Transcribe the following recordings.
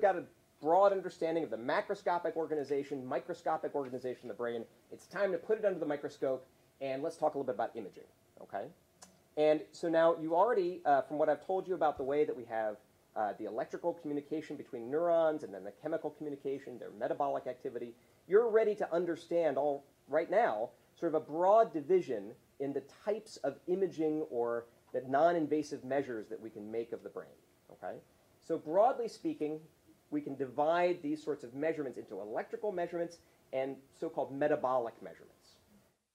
got a broad understanding of the macroscopic organization, microscopic organization of the brain. It's time to put it under the microscope, and let's talk a little bit about imaging, okay? And so now you already, from what I've told you about the way that we have the electrical communication between neurons and then the chemical communication, their metabolic activity, you're ready to understand all right now sort of a broad division in the types of imaging or the non-invasive measures that we can make of the brain, okay? So broadly speaking, we can divide these sorts of measurements into electrical measurements and so-called metabolic measurements.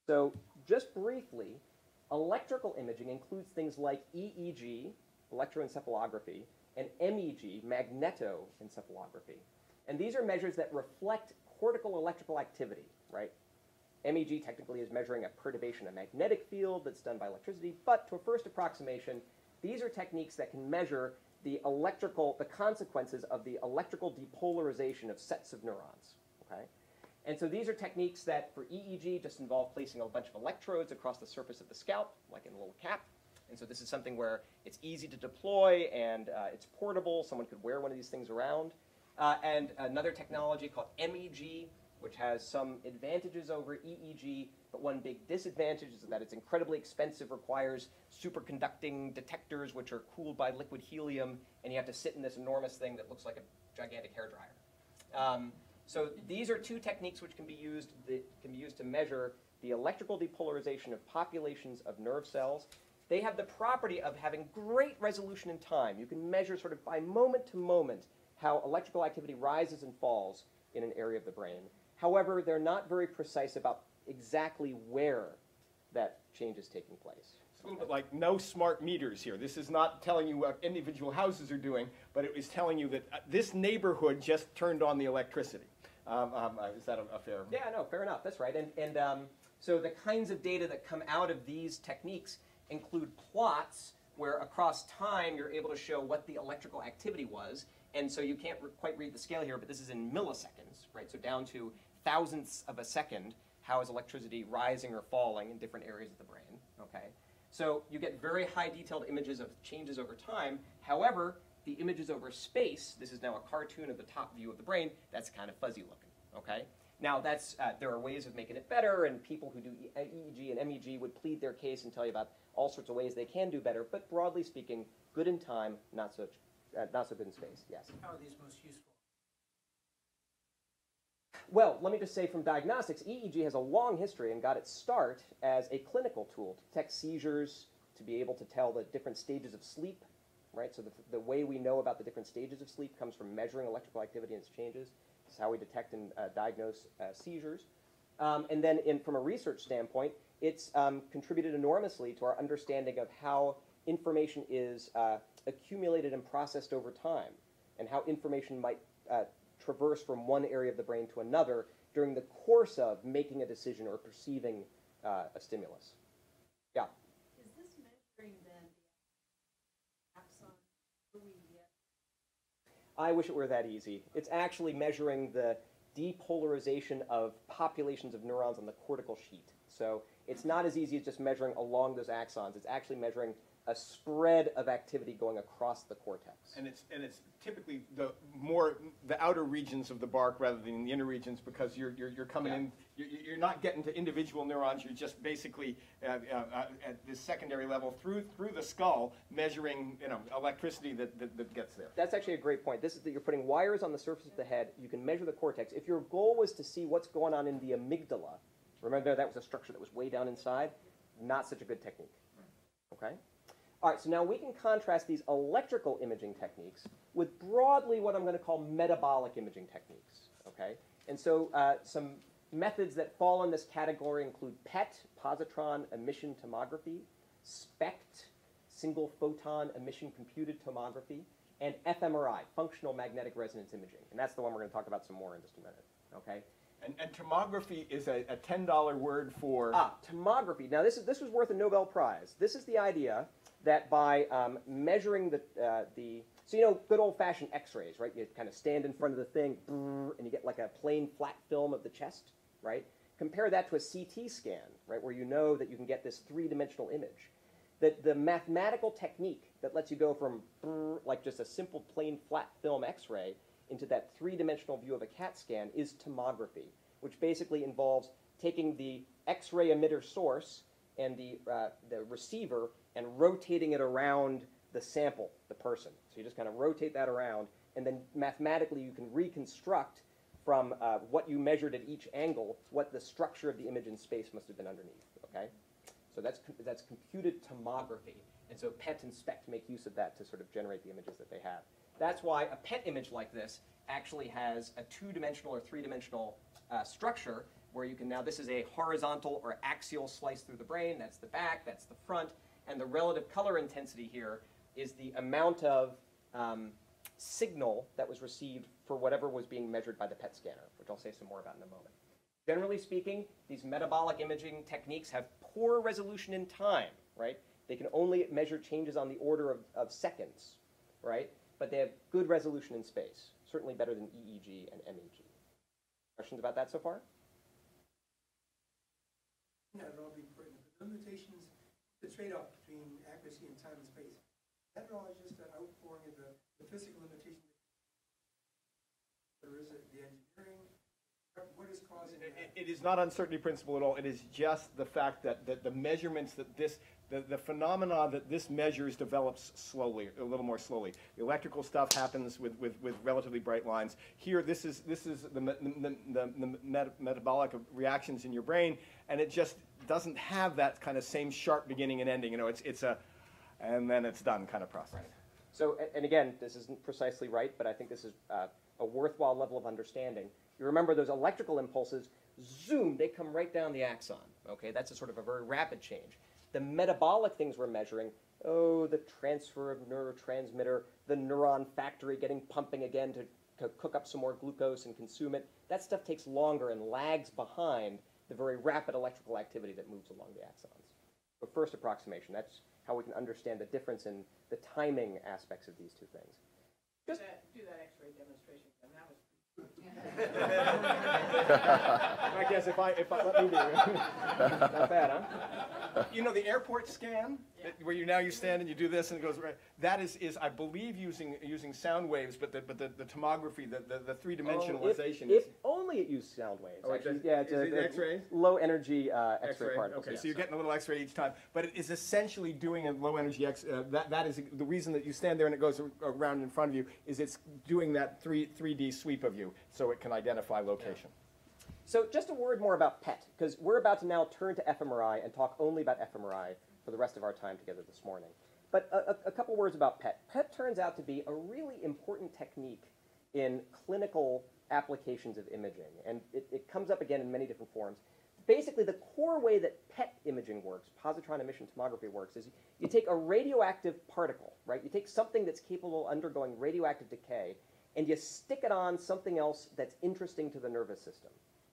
So just briefly, electrical imaging includes things like EEG, electroencephalography, and MEG, magnetoencephalography. And these are measures that reflect cortical electrical activity, right? MEG technically is measuring a perturbation of magnetic field that's done by electricity, but to a first approximation, these are techniques that can measure the consequences of the electrical depolarization of sets of neurons, okay? And so these are techniques that for EEG just involve placing a bunch of electrodes across the surface of the scalp, like in a little cap. And so this is something where it's easy to deploy and it's portable. Someone could wear one of these things around. And another technology called MEG, which has some advantages over EEG, but one big disadvantage is that it's incredibly expensive, requires superconducting detectors, which are cooled by liquid helium, and you have to sit in this enormous thing that looks like a gigantic hairdryer. So these are two techniques which can be used to measure the electrical depolarization of populations of nerve cells. They have the property of having great resolution in time. You can measure sort of by moment to moment how electrical activity rises and falls in an area of the brain. However, they're not very precise about exactly where that change is taking place. It's a little bit like no smart meters here. This is not telling you what individual houses are doing, but it is telling you that this neighborhood just turned on the electricity. Is that a fair? Yeah, no, fair enough. That's right. And so the kinds of data that come out of these techniques include plots where across time you're able to show what the electrical activity was. And so you can't quite read the scale here, but this is in milliseconds, right? So down to thousandths of a second, how is electricity rising or falling in different areas of the brain, okay? So you get very high detailed images of changes over time. However, the images over space, this is now a cartoon of the top view of the brain, that's kind of fuzzy looking, okay? Now that's, there are ways of making it better, and people who do EEG and MEG would plead their case and tell you about all sorts of ways they can do better, but broadly speaking, good in time, not so good in space, yes. How are these most useful? Well, let me just say from diagnostics, EEG has a long history and got its start as a clinical tool to detect seizures, to be able to tell the different stages of sleep, right? So the way we know about the different stages of sleep comes from measuring electrical activity and its changes. This is how we detect and diagnose seizures. And then from a research standpoint, it's contributed enormously to our understanding of how information is accumulated and processed over time, and how information might traverse from one area of the brain to another during the course of making a decision or perceiving a stimulus. Yeah? Is this measuring then the axon? I wish it were that easy. It's actually measuring the depolarization of populations of neurons on the cortical sheet. So it's not as easy as just measuring along those axons. It's actually measuring a spread of activity going across the cortex. And it's typically the outer regions of the bark rather than the inner regions, because you're coming in. You're not getting to individual neurons. You're just basically at this secondary level through the skull, measuring electricity that gets there. That's actually a great point. This is that you're putting wires on the surface of the head. You can measure the cortex. If your goal was to see what's going on in the amygdala, remember that was a structure that was way down inside. Not such a good technique. Okay. All right, so now we can contrast these electrical imaging techniques with broadly what I'm going to call metabolic imaging techniques, okay? And so some methods that fall in this category include PET, positron emission tomography, SPECT, single photon emission computed tomography, and fMRI, functional magnetic resonance imaging. And that's the one we're going to talk about some more in just a minute, okay? And tomography is a $10 word for... Tomography. Now, this was worth a Nobel Prize. This is the idea that by measuring so good old-fashioned x-rays, right? You kind of stand in front of the thing, and you get like a plain flat film of the chest, right? Compare that to a CT scan, right, where you know that you can get this three-dimensional image. The mathematical technique that lets you go from like just a simple plain flat film x-ray into that three-dimensional view of a CAT scan is tomography, which basically involves taking the X-ray emitter source and the receiver and rotating it around the sample, the person. So you just kind of rotate that around, and then mathematically you can reconstruct from what you measured at each angle what the structure of the image in space must have been underneath. Okay, so that's computed tomography, and so PET and SPECT make use of that to sort of generate the images that they have. That's why a PET image like this actually has a two-dimensional or three-dimensional structure, where you can now, this is a horizontal or axial slice through the brain. That's the back, that's the front, and the relative color intensity here is the amount of signal that was received for whatever was being measured by the PET scanner, which I'll say some more about in a moment. Generally speaking, these metabolic imaging techniques have poor resolution in time, right? They can only measure changes on the order of seconds, right? But they have good resolution in space, certainly better than EEG and MEG. Questions about that so far? Not at all be pertinent. The limitations, the trade-off between accuracy and time and space, that at all is just an outpouring of the physical limitations, or is it the engineering? What is causing that? It is not uncertainty principle at all. It is just the fact that the measurements that the phenomena that this measures develops slowly, a little more slowly. The electrical stuff happens with relatively bright lines. Here, this is the metabolic reactions in your brain, and it just doesn't have that kind of same sharp beginning and ending. You know, it's a, and then it's done kind of process. Right. So, and again, this isn't precisely right, but I think this is a worthwhile level of understanding. You remember those electrical impulses, zoom, they come right down the axon. Okay, that's a sort of a very rapid change. The metabolic things we're measuring, oh, the transfer of neurotransmitter, the neuron factory getting pumping again to cook up some more glucose and consume it, that stuff takes longer and lags behind the very rapid electrical activity that moves along the axons. So first approximation, that's how we can understand the difference in the timing aspects of these two things. Do that X-ray demonstration, and that was I guess if I let me do it. Not bad, huh? You know the airport scan, where you stand and you do this and it goes right. That is I believe using sound waves, but the tomography, the three-dimensionalization. If only it used sound waves. Oh, actually, it's X-rays? Low energy X-ray particles. Okay, yeah, so you're getting a little X-ray each time, but it is essentially doing a low energy X. That is the reason that you stand there and it goes around in front of you. Is it's doing that 3D sweep of you, so it can identify location. Yeah. So just a word more about PET, because we're about to now turn to fMRI and talk only about fMRI for the rest of our time together this morning. But a couple words about PET. PET turns out to be a really important technique in clinical applications of imaging, and it comes up again in many different forms. Basically, the core way that PET imaging works, positron emission tomography works, is you take a radioactive particle, right? You take something that's capable of undergoing radioactive decay, and you stick it on something else that's interesting to the nervous system,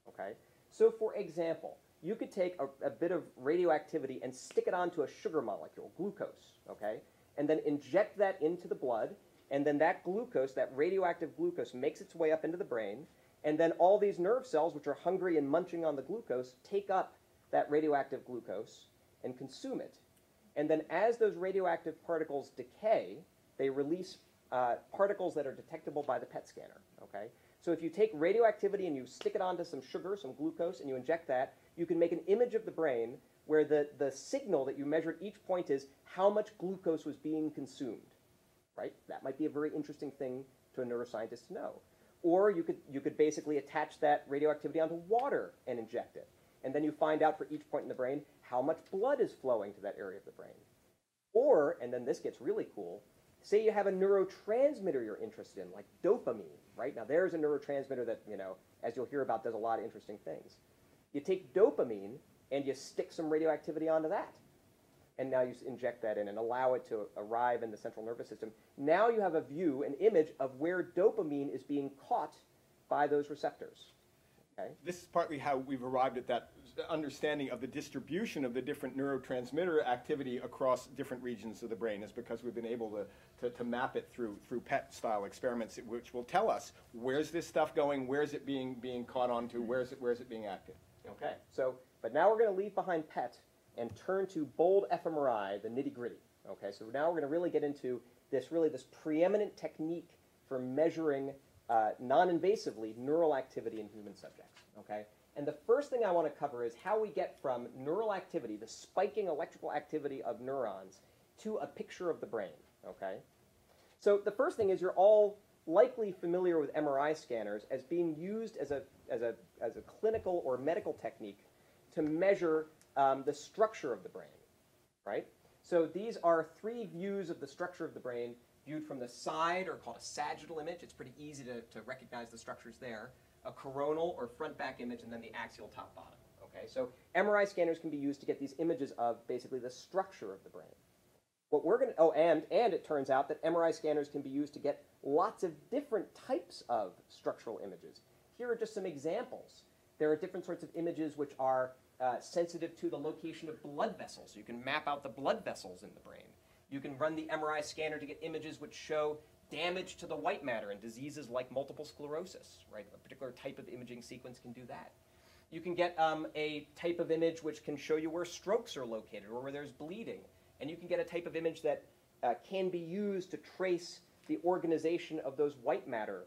okay? So, for example, you could take a bit of radioactivity and stick it onto a sugar molecule, glucose, okay? And then inject that into the blood, and then that glucose, that radioactive glucose, makes its way up into the brain, and then all these nerve cells, which are hungry and munching on the glucose, take up that radioactive glucose and consume it. And then as those radioactive particles decay, they release particles that are detectable by the PET scanner, okay? So if you take radioactivity and you stick it onto some sugar, some glucose, and you inject that, you can make an image of the brain where the signal that you measure at each point is how much glucose was being consumed, right? That might be a very interesting thing to a neuroscientist to know. Or you could basically attach that radioactivity onto water and inject it. And then you find out for each point in the brain how much blood is flowing to that area of the brain. Or, and then this gets really cool, say you have a neurotransmitter you're interested in, like dopamine, right? Now there's a neurotransmitter that, you know, as you'll hear about, does a lot of interesting things. You take dopamine and you stick some radioactivity onto that. And now you inject that in and allow it to arrive in the central nervous system. Now you have a view, an image of where dopamine is being caught by those receptors. Okay? This is partly how we've arrived at that understanding of the distribution of the different neurotransmitter activity across different regions of the brain, is because we've been able to map it through PET-style experiments, which will tell us where's this stuff going, where's it being caught onto, where's it being active. Okay, so, but now we're going to leave behind PET and turn to bold fMRI, the nitty-gritty. Okay, so now we're going to really get into this preeminent technique for measuring non-invasively neural activity in human subjects, okay? And the first thing I want to cover is how we get from neural activity, the spiking electrical activity of neurons, to a picture of the brain, okay? So the first thing is you're all likely familiar with MRI scanners as being used as a clinical or medical technique to measure the structure of the brain, right? So these are 3 views of the structure of the brain viewed from the side, or called a sagittal image. It's pretty easy to recognize the structures there. A coronal or front-back image, and then the axial top-bottom. Okay, so MRI scanners can be used to get these images of basically the structure of the brain. What we're going to, oh, and it turns out that MRI scanners can be used to get lots of different types of structural images. Here are just some examples. There are different sorts of images which are sensitive to the location of blood vessels. You can map out the blood vessels in the brain. You can run the MRI scanner to get images which show damage to the white matter in diseases like multiple sclerosis, right? A particular type of imaging sequence can do that. You can get a type of image which can show you where strokes are located or where there's bleeding. And you can get a type of image that can be used to trace the organization of those white matter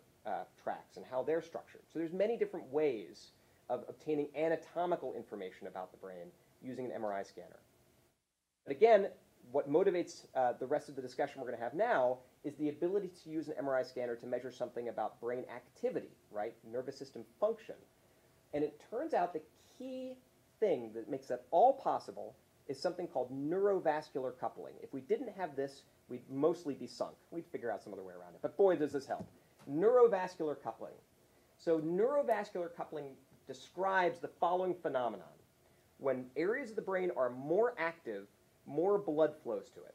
tracts and how they're structured. So there's many different ways of obtaining anatomical information about the brain using an MRI scanner. But again, what motivates the rest of the discussion we're going to have now is the ability to use an MRI scanner to measure something about brain activity, right? Nervous system function. And it turns out the key thing that makes that all possible is something called neurovascular coupling. If we didn't have this, we'd mostly be sunk. We'd figure out some other way around it. But boy, does this help. Neurovascular coupling. So neurovascular coupling describes the following phenomenon. When areas of the brain are more active, more blood flows to it.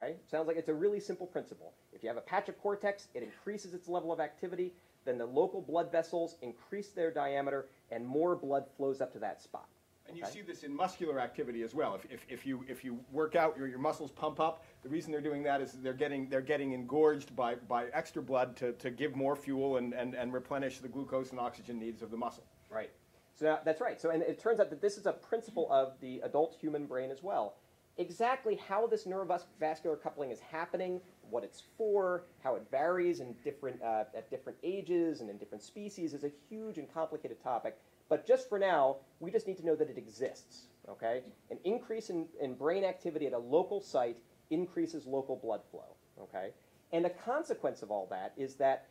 Okay? Sounds like it's a really simple principle. If you have a patch of cortex, it increases its level of activity, then the local blood vessels increase their diameter, and more blood flows up to that spot. And you see this in muscular activity as well. If you work out, your muscles pump up. The reason they're doing that is they're getting engorged by extra blood to give more fuel and replenish the glucose and oxygen needs of the muscle. Right. So that's right. So and it turns out that this is a principle of the adult human brain as well. Exactly how this neurovascular coupling is happening, what it's for, how it varies in different at different ages and in different species is a huge and complicated topic. But just for now, we just need to know that it exists, okay? An increase in brain activity at a local site increases local blood flow, okay? And the consequence of all that is that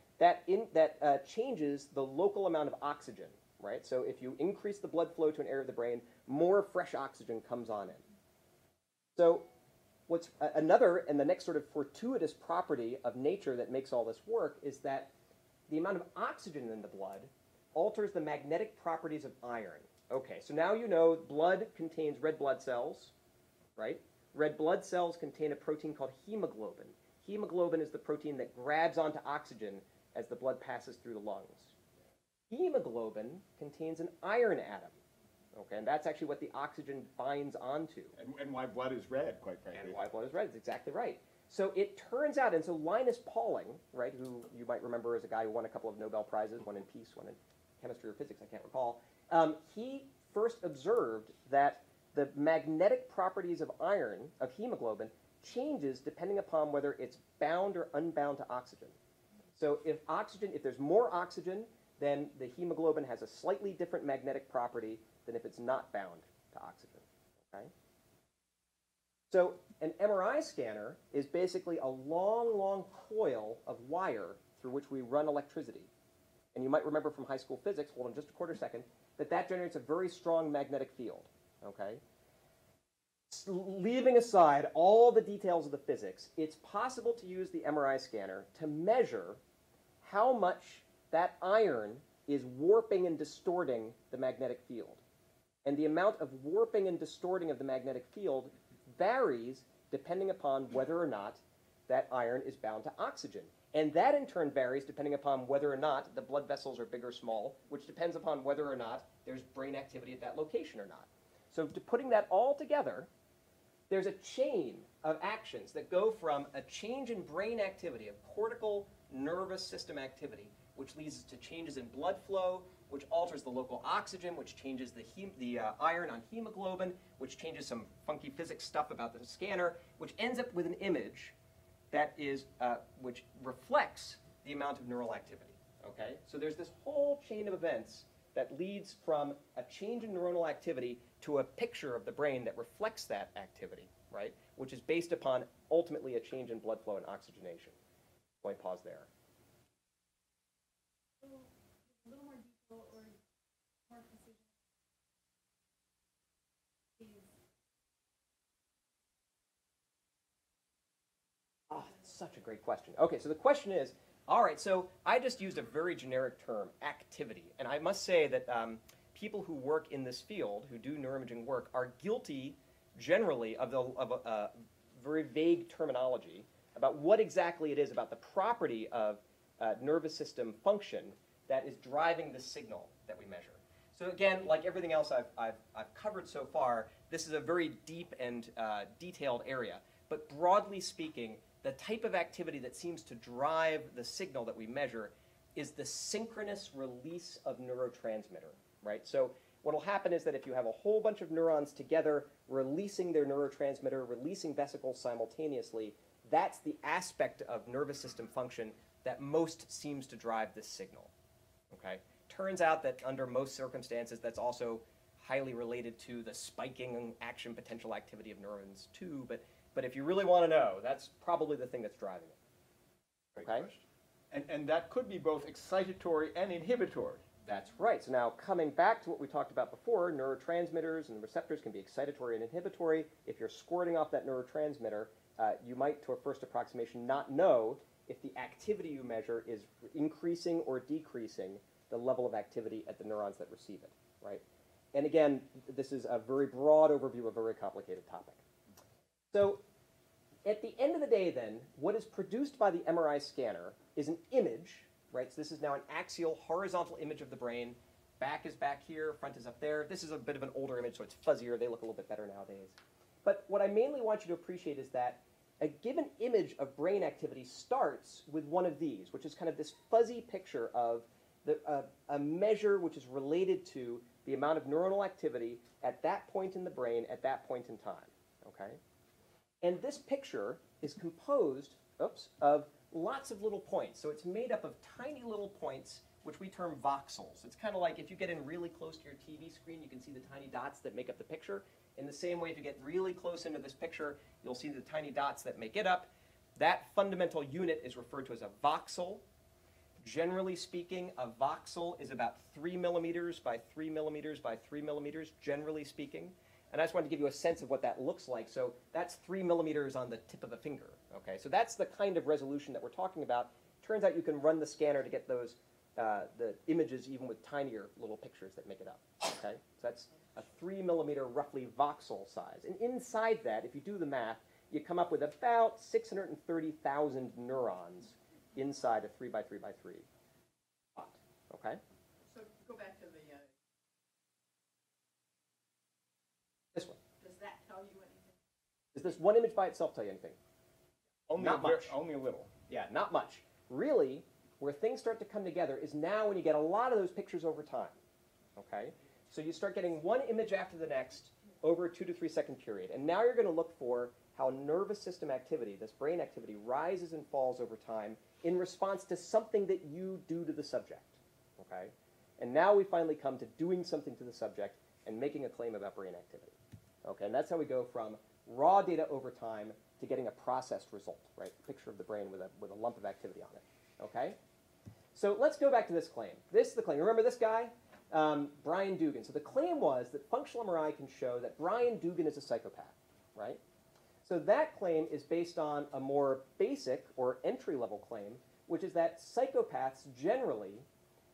changes the local amount of oxygen, right? So if you increase the blood flow to an area of the brain, more fresh oxygen comes on in. So what's another, and the next sort of fortuitous property of nature that makes all this work is that the amount of oxygen in the blood alters the magnetic properties of iron. Okay, so now you know blood contains red blood cells, right? Red blood cells contain a protein called hemoglobin. Hemoglobin is the protein that grabs onto oxygen as the blood passes through the lungs. Hemoglobin contains an iron atom. Okay, and that's actually what the oxygen binds onto. And why blood is red, quite frankly. And why blood is red is exactly right. So it turns out, and so Linus Pauling, right, who you might remember as a guy who won a couple of Nobel Prizes, one in peace, one in chemistry or physics, I can't recall, he first observed that the magnetic properties of iron, of hemoglobin, changes depending upon whether it's bound or unbound to oxygen. So if there's more oxygen, then the hemoglobin has a slightly different magnetic property than if it's not bound to oxygen, okay? So an MRI scanner is basically a long, long coil of wire through which we run electricity. And you might remember from high school physics, hold on just a quarter second, that generates a very strong magnetic field, okay? Leaving aside all the details of the physics, it's possible to use the MRI scanner to measure how much that iron is warping and distorting the magnetic field. And the amount of warping and distorting of the magnetic field varies depending upon whether or not that iron is bound to oxygen. And that in turn varies depending upon whether or not the blood vessels are big or small, which depends upon whether or not there's brain activity at that location or not. So putting that all together, there's a chain of actions that go from a change in brain activity, of cortical nervous system activity, which leads to changes in blood flow, which alters the local oxygen, which changes the iron on hemoglobin, which changes some funky physics stuff about the scanner, which ends up with an image that is, which reflects the amount of neural activity, okay? So there's this whole chain of events that leads from a change in neuronal activity to a picture of the brain that reflects that activity, right? Which is based upon, ultimately, a change in blood flow and oxygenation. Point pause there. So, a little more detail or more precision. Oh, that's such a great question. Okay, so the question is, all right, so I just used a very generic term, activity. And I must say that people who work in this field, who do neuroimaging work, are guilty generally of a very vague terminology about what exactly it is about the property of nervous system function that is driving the signal that we measure. So again, like everything else I've covered so far, this is a very deep and detailed area. But broadly speaking, the type of activity that seems to drive the signal that we measure is the synchronous release of neurotransmitter, right? So what will happen is that if you have a whole bunch of neurons together releasing their neurotransmitter, releasing vesicles simultaneously, that's the aspect of nervous system function that most seems to drive this signal, okay? Turns out that under most circumstances, that's also highly related to the spiking action potential activity of neurons too, but if you really want to know, that's probably the thing that's driving it. Okay? And that could be both excitatory and inhibitory. That's right. So now coming back to what we talked about before, neurotransmitters and receptors can be excitatory and inhibitory. If you're squirting off that neurotransmitter, you might, to a first approximation, not know if the activity you measure is increasing or decreasing the level of activity at the neurons that receive it, right? And again, this is a very broad overview of a very complicated topic. So at the end of the day then, what is produced by the MRI scanner is an image, right? So this is now an axial horizontal image of the brain. Back is back here, front is up there. This is a bit of an older image, so it's fuzzier. They look a little bit better nowadays. But what I mainly want you to appreciate is that a given image of brain activity starts with one of these, which is kind of this fuzzy picture of a measure which is related to the amount of neuronal activity at that point in the brain at that point in time, okay? And this picture is composed, of lots of little points. So it's made up of tiny little points, which we term voxels. It's kind of like if you get in really close to your TV screen, you can see the tiny dots that make up the picture. In the same way, if you get really close into this picture, you'll see the tiny dots that make it up. That fundamental unit is referred to as a voxel. Generally speaking, a voxel is about 3 millimeters by 3 millimeters by 3 millimeters, generally speaking. And I just wanted to give you a sense of what that looks like. So that's 3 millimeters on the tip of a finger. Okay, so that's the kind of resolution that we're talking about. Turns out you can run the scanner to get those the images even with tinier little pictures that make it up. Okay, so that's a 3 millimeter roughly voxel size. And inside that, if you do the math, you come up with about 630,000 neurons inside a 3 by 3 by 3 spot. Okay. So go back to the, This one. does that tell you anything? Does this one image by itself tell you anything? Not much. Only a little. Yeah, not much. Really, where things start to come together is now when you get a lot of those pictures over time. Okay? So you start getting one image after the next over a 2 to 3 second period. And now you're going to look for how nervous system activity, this brain activity, rises and falls over time in response to something that you do to the subject. Okay? And now we finally come to doing something to the subject and making a claim about brain activity. Okay, and that's how we go from raw data over time to getting a processed result, right? A picture of the brain with a lump of activity on it. Okay? So let's go back to this claim. This is the claim. Remember this guy? Brian Dugan. So the claim was that functional MRI can show that Brian Dugan is a psychopath, right? So that claim is based on a more basic or entry-level claim, which is that psychopaths generally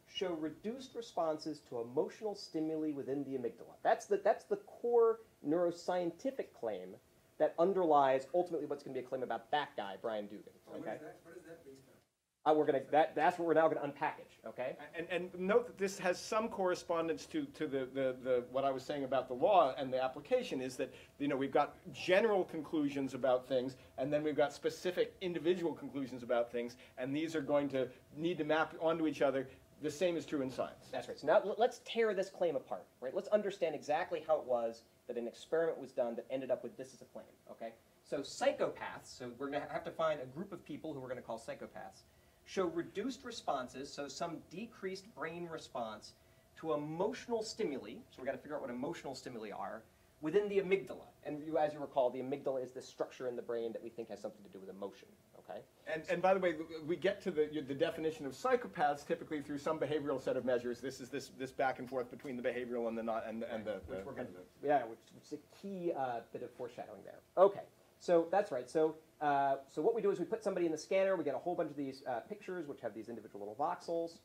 show reduced responses to emotional stimuli within the amygdala. That's the core neuroscientific claim that underlies ultimately what's going to be a claim about that guy, Brian Dugan. Okay? What is that based on? That's what we're now going to unpackage. Okay. And note that this has some correspondence to the what I was saying about the law and the application is that we've got general conclusions about things, and then we've got specific individual conclusions about things, and these are going to need to map onto each other. The same is true in science. That's right. So now let's tear this claim apart. Right. Let's understand exactly how it was that an experiment was done that ended up with this as a claim. Okay. So psychopaths. So we're going to have to find a group of people who we're going to call psychopaths. show reduced responses, so some decreased brain response to emotional stimuli. So we've got to figure out what emotional stimuli are within the amygdala. And as you recall, the amygdala is this structure in the brain that we think has something to do with emotion. Okay? And by the way, we get to the definition of psychopaths typically through some behavioral set of measures. This is this back and forth between the behavioral and the not and the. Which we're going to, which is a key bit of foreshadowing there. Okay, so that's right. So so what we do is we put somebody in the scanner. We get a whole bunch of these pictures which have these individual little voxels.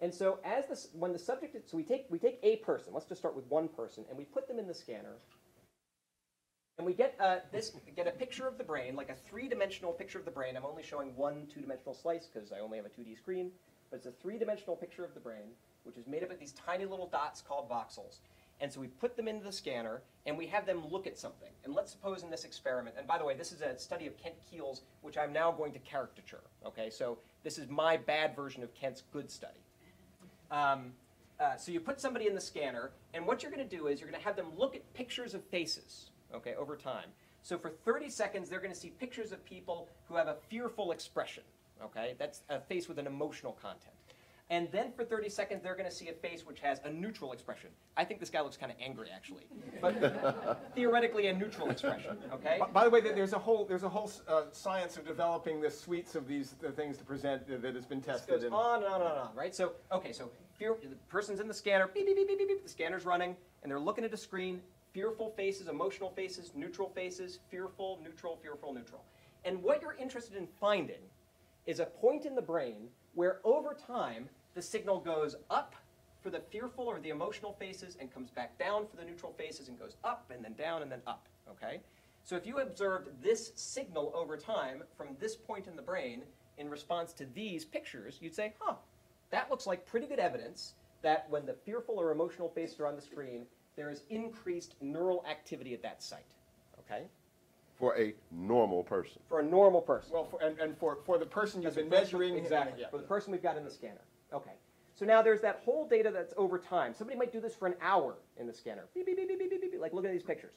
And so when the subject is, so we take a person. Let's just start with one person, and we put them in the scanner. And we get a picture of the brain, like a three-dimensional picture of the brain. I'm only showing one two-dimensional slice because I only have a 2D screen. But it's a three-dimensional picture of the brain, which is made up of these tiny little dots called voxels. And so we put them into the scanner, and we have them look at something. And let's suppose in this experiment, and by the way, this is a study of Kent Keel's, which I'm now going to caricature. Okay, so this is my bad version of Kent's good study. So you put somebody in the scanner, and what you're going to do is you're going to have them look at pictures of faces. Okay, over time. So for 30 seconds, they're going to see pictures of people who have a fearful expression. Okay, that's a face with an emotional content. And then for 30 seconds, they're going to see a face which has a neutral expression. I think this guy looks kind of angry, actually, but theoretically a neutral expression. Okay. By the way, there's a whole science of developing the suites of these things to present that has been tested. This goes on and on and on, right? So okay, so the person's in the scanner, beep, beep, beep, beep, beep, beep, the scanner's running, and they're looking at a screen. Fearful faces, emotional faces, neutral faces, fearful, neutral, fearful, neutral. And what you're interested in finding is a point in the brain where over time the signal goes up for the fearful or the emotional faces and comes back down for the neutral faces and goes up and then down and then up. Okay? So if you observed this signal over time from this point in the brain in response to these pictures, you'd say, huh, that looks like pretty good evidence that when the fearful or emotional faces are on the screen, there is increased neural activity at that site. Okay? For a normal person. For a normal person. Well, for the person you've been measuring. Exactly. Yeah. For the person we've got in the scanner. Okay. So now there's that whole data that's over time. Somebody might do this for an hour in the scanner. Beep, beep, beep, beep, beep, beep, beep, like look at these pictures.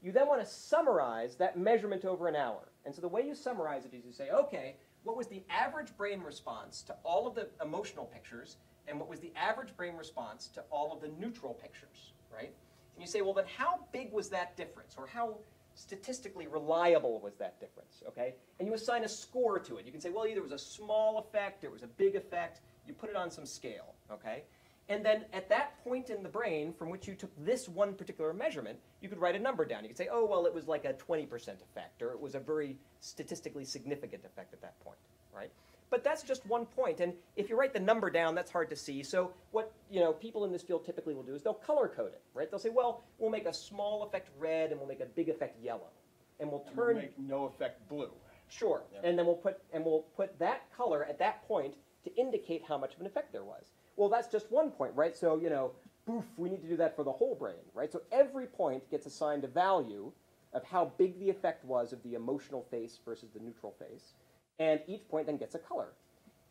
You then want to summarize that measurement over an hour. And so the way you summarize it is you say, okay, what was the average brain response to all of the emotional pictures, and what was the average brain response to all of the neutral pictures? Right? And you say, well, then how big was that difference? Or how statistically reliable was that difference? Okay? And you assign a score to it. You can say, well, either it was a small effect, or it was a big effect. You put it on some scale. Okay? And then at that point in the brain from which you took this one particular measurement, you could write a number down. You could say, oh, well, it was like a 20% effect, or it was a very statistically significant effect at that point. Right? But that's just one point, and if you write the number down, that's hard to see. So what people in this field typically will do is they'll color code it, right? They'll say, well, we'll make a small effect red, and we'll make a big effect yellow, and we'll make no effect blue. Sure, yeah. And then we'll put that color at that point to indicate how much of an effect there was. Well, that's just one point, right? So boof, we need to do that for the whole brain, right? So every point gets assigned a value of how big the effect was of the emotional face versus the neutral face. And each point then gets a color.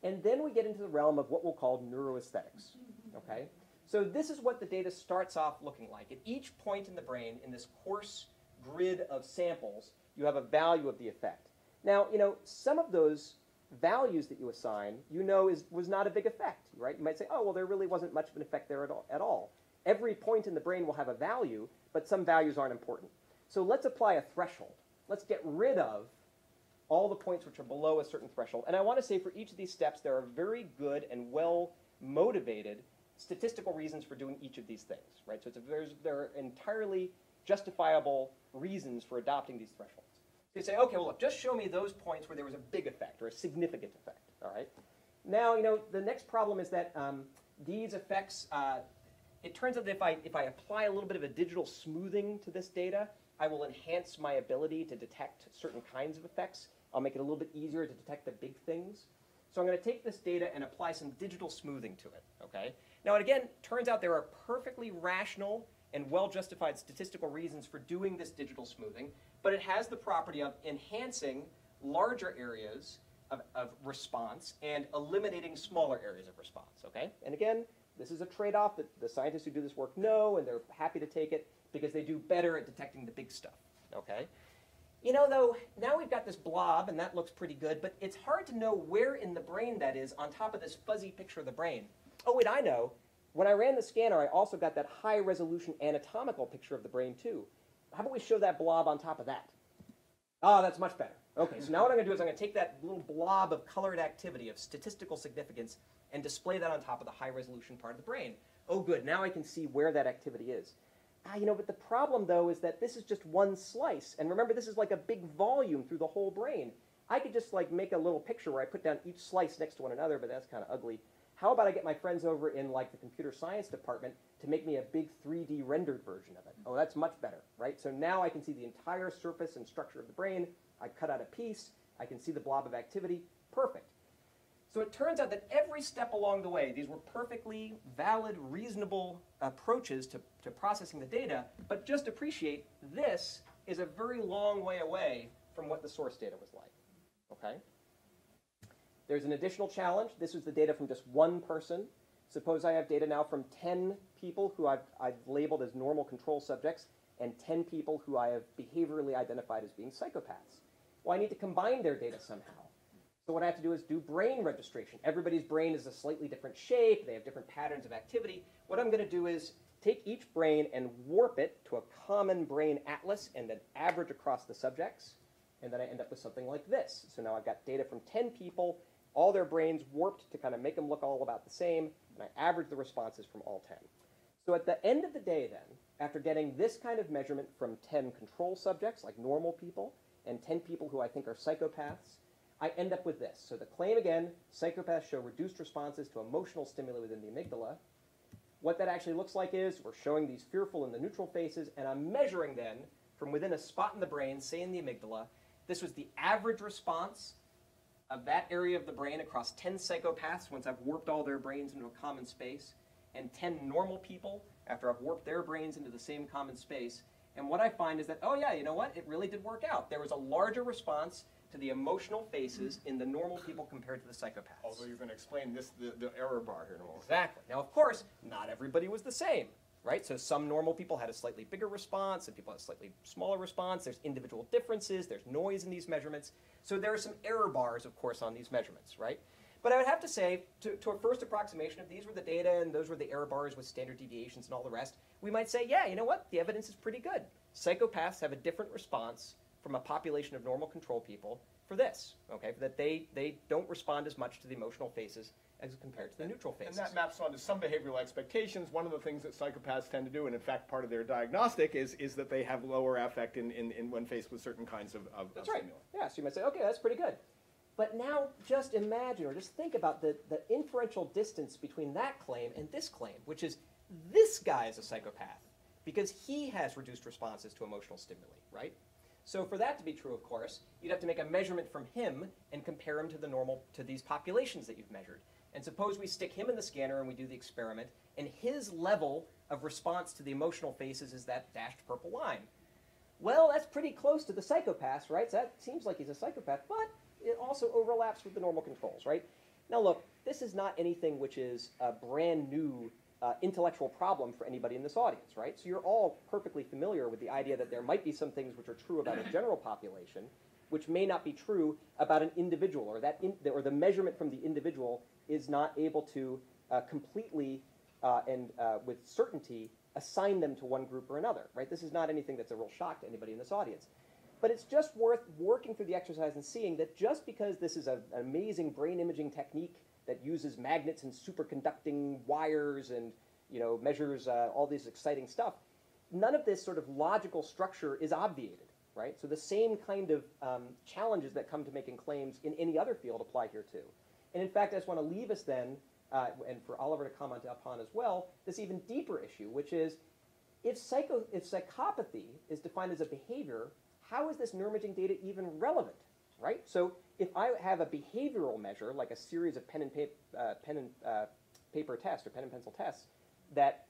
And then we get into the realm of what we'll call neuroaesthetics. Okay? So this is what the data starts off looking like. At each point in the brain, in this coarse grid of samples, you have a value of the effect. Now, some of those values that you assign, was not a big effect, right? You might say, oh, well, there really wasn't much of an effect there at all. Every point in the brain will have a value, but some values aren't important. So let's apply a threshold. Let's get rid of all the points which are below a certain threshold. And I want to say for each of these steps, there are very good and well-motivated statistical reasons for doing each of these things, right? So there are entirely justifiable reasons for adopting these thresholds. So you say, okay, well, look, just show me those points where there was a big effect or a significant effect, all right? Now, the next problem is that these effects, it turns out that if I apply a little bit of a digital smoothing to this data, I will enhance my ability to detect certain kinds of effects. I'll make it a little bit easier to detect the big things. So I'm going to take this data and apply some digital smoothing to it. Okay? Now, and again, turns out there are perfectly rational and well-justified statistical reasons for doing this digital smoothing, but it has the property of enhancing larger areas of response and eliminating smaller areas of response. Okay? And again, this is a trade-off that the scientists who do this work know, and they're happy to take it because they do better at detecting the big stuff. Okay? You know, though, now we've got this blob, and that looks pretty good, but it's hard to know where in the brain that is on top of this fuzzy picture of the brain. Oh, wait, I know. When I ran the scanner, I also got that high-resolution anatomical picture of the brain, too. How about we show that blob on top of that? Oh, that's much better. Okay, so now what I'm going to do is I'm going to take that little blob of colored activity, of statistical significance, and display that on top of the high-resolution part of the brain. Oh, good. Now I can see where that activity is. You know, but the problem, though, is that this is just one slice. And remember, this is like a big volume through the whole brain. I could just like make a little picture where I put down each slice next to one another, but that's kind of ugly. How about I get my friends over in like the computer science department to make me a big 3D rendered version of it? Oh, that's much better, right? So now I can see the entire surface and structure of the brain. I cut out a piece. I can see the blob of activity. Perfect. So it turns out that every step along the way, these were perfectly valid, reasonable approaches to processing the data, but just appreciate this is a very long way away from what the source data was like, okay? There's an additional challenge. This is the data from just one person. Suppose I have data now from 10 people who I've labeled as normal control subjects and 10 people who I have behaviorally identified as being psychopaths. Well, I need to combine their data somehow. So what I have to do is do brain registration. Everybody's brain is a slightly different shape. They have different patterns of activity. What I'm going to do is take each brain and warp it to a common brain atlas and then average across the subjects. And then I end up with something like this. So now I've got data from 10 people, all their brains warped to kind of make them look all about the same, and I average the responses from all 10. So at the end of the day then, after getting this kind of measurement from 10 control subjects, like normal people, and 10 people who I think are psychopaths, I end up with this. So the claim again, psychopaths show reduced responses to emotional stimuli within the amygdala. What that actually looks like is we're showing these fearful and the neutral faces, and I'm measuring then from within a spot in the brain, say in the amygdala, this was the average response of that area of the brain across 10 psychopaths once I've warped all their brains into a common space, and 10 normal people after I've warped their brains into the same common space. And what I find is that, oh yeah, you know what? It really did work out. There was a larger response to the emotional faces in the normal people compared to the psychopaths. Although you're going to explain this, the error bar here in a moment. Exactly. Now, of course, not everybody was the same, right? So some normal people had a slightly bigger response, some people had a slightly smaller response. There's individual differences. There's noise in these measurements. So there are some error bars, of course, on these measurements, right? But I would have to say, to a first approximation, if these were the data and those were the error bars with standard deviations and all the rest, we might say, yeah, you know what? The evidence is pretty good. Psychopaths have a different response from a population of normal control people for this, okay? That they don't respond as much to the emotional faces as compared to the neutral faces. And that maps onto some behavioral expectations. One of the things that psychopaths tend to do, and in fact part of their diagnostic, is that they have lower affect in when faced with certain kinds of That's right. stimuli. Yeah, so you might say, okay, that's pretty good. But now just imagine or just think about the inferential distance between that claim and this claim, which is this guy is a psychopath because he has reduced responses to emotional stimuli, right? So for that to be true, of course, you'd have to make a measurement from him and compare him to these populations that you've measured. And suppose we stick him in the scanner and we do the experiment, and his level of response to the emotional faces is that dashed purple line. Well, that's pretty close to the psychopaths, right? So that seems like he's a psychopath, but it also overlaps with the normal controls, right? Now look, this is not anything which is a brand new intellectual problem for anybody in this audience, right? So you're all perfectly familiar with the idea that there might be some things which are true about a general population, which may not be true about an individual, or the measurement from the individual is not able to completely and with certainty assign them to one group or another, right? This is not anything that's a real shock to anybody in this audience. But it's just worth working through the exercise and seeing that just because this is an amazing brain imaging technique that uses magnets and superconducting wires and measures all this exciting stuff, none of this sort of logical structure is obviated, right? So the same kind of challenges that come to making claims in any other field apply here too. And in fact, I just want to leave us then, and for Oliver to comment upon as well, this even deeper issue, which is if psychopathy is defined as a behavior, how is this neuroimaging data even relevant, right? So if I have a behavioral measure, like a series of pen and paper tests or pen and pencil tests that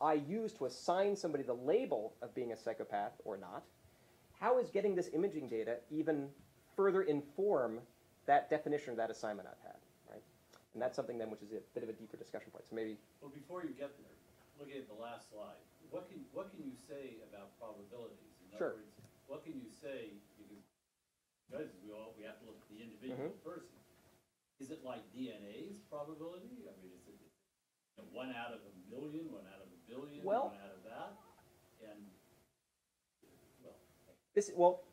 I use to assign somebody the label of being a psychopath or not, how is getting this imaging data even further inform that definition or that assignment I've had, right? And that's something then which is a bit of a deeper discussion point. So maybe. Well, before you get there, looking at the last slide, what can you say about probabilities? In Sure. other words, what can you say, because we have to look at the individual person. Is it like DNA's probability? I mean, is it 1 out of 1,000,000, 1 out of 1,000,000,000, Well, 1 out of that? And,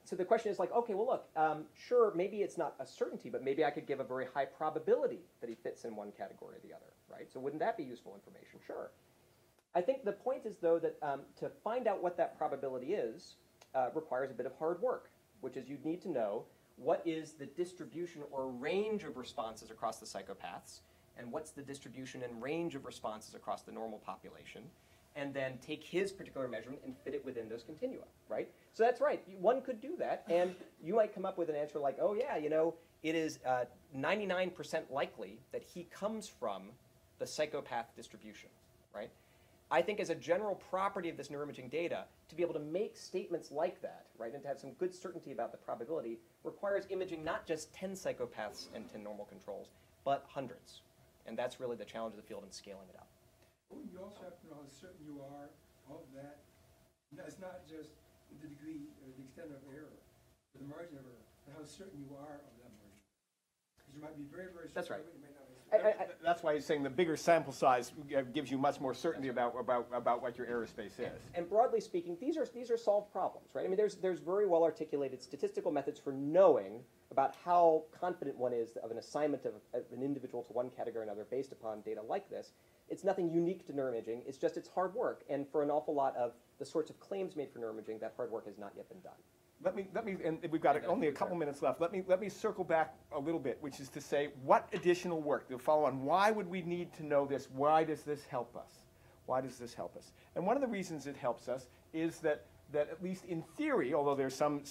so the question is like, okay, well, look, sure, maybe it's not a certainty, but maybe I could give a very high probability that he fits in one category or the other, right? So wouldn't that be useful information? Sure. I think the point is, though, that to find out what that probability is requires a bit of hard work, which is you'd need to know what is the distribution or range of responses across the psychopaths, and what's the distribution and range of responses across the normal population, and then take his particular measurement and fit it within those continua, right? So that's right. One could do that, and you might come up with an answer like, oh, yeah, it is 99% likely that he comes from the psychopath distribution, right? I think as a general property of this neuroimaging data, to be able to make statements like that, right, and to have some good certainty about the probability, requires imaging not just 10 psychopaths and 10 normal controls, but hundreds. And that's really the challenge of the field in scaling it up. Well, you also have to know how certain you are of that. It's not just the degree or the extent of error, or the margin of error, but how certain you are of that margin. Because you might be very, very certain. That's right. You may not be certain. That's why he's saying the bigger sample size gives you much more certainty about what your error space is. And broadly speaking, these are solved problems, right? I mean, there's very well articulated statistical methods for knowing about how confident one is of an assignment of an individual to one category or another based upon data like this. It's nothing unique to neuroimaging. It's hard work, and for an awful lot of the sorts of claims made for neuroimaging, that hard work has not yet been done. Let me, and we've got only a couple minutes left. Let me circle back a little bit, which is to say, what additional work to follow on? Why would we need to know this? Why does this help us? Why does this help us? And one of the reasons it helps us is that at least in theory, although there's some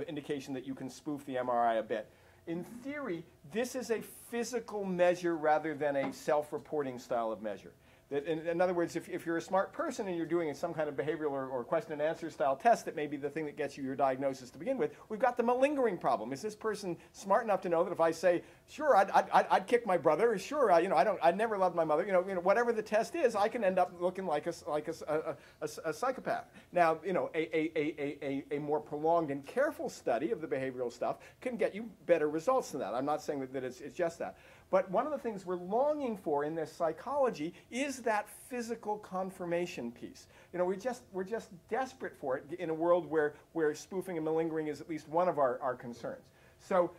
indication that you can spoof the MRI a bit, in theory, this is a physical measure rather than a self-reporting style of measure. That in other words, if you're a smart person and you're doing some kind of behavioral or question and answer style test that may be the thing that gets you your diagnosis to begin with, we've got the malingering problem. Is this person smart enough to know that if I say, sure, I'd kick my brother, or sure, I never loved my mother, whatever the test is, I can end up looking like a psychopath. Now, a more prolonged and careful study of the behavioral stuff can get you better results than that. I'm not saying that it's just that. But one of the things we're longing for in this psychology is that physical confirmation piece. We're just desperate for it in a world where spoofing and malingering is at least one of our concerns. So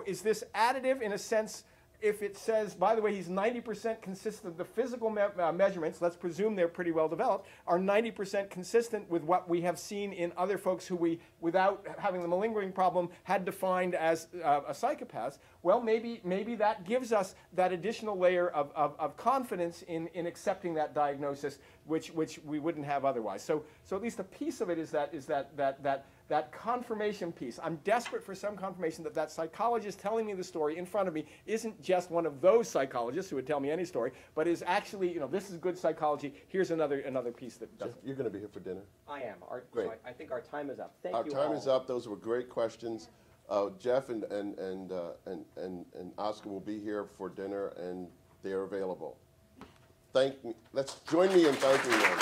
is this additive in a sense? If it says, by the way, he's 90% consistent, the physical measurements, let's presume they're pretty well developed, are 90% consistent with what we have seen in other folks who we, without having the malingering problem, had defined as a psychopath, well, maybe that gives us that additional layer of confidence in accepting that diagnosis, which we wouldn't have otherwise. So at least a piece of it is that confirmation piece. I'm desperate for some confirmation that psychologist telling me the story in front of me isn't just one of those psychologists who would tell me any story, but is actually, this is good psychology. Here's another piece that does. You're going to be here for dinner? I am. Great. So I think our time is up. Thank you Our time all. is up. Those were great questions. Jeff and Oscar will be here for dinner, and they are available. Let's join me in thanking them.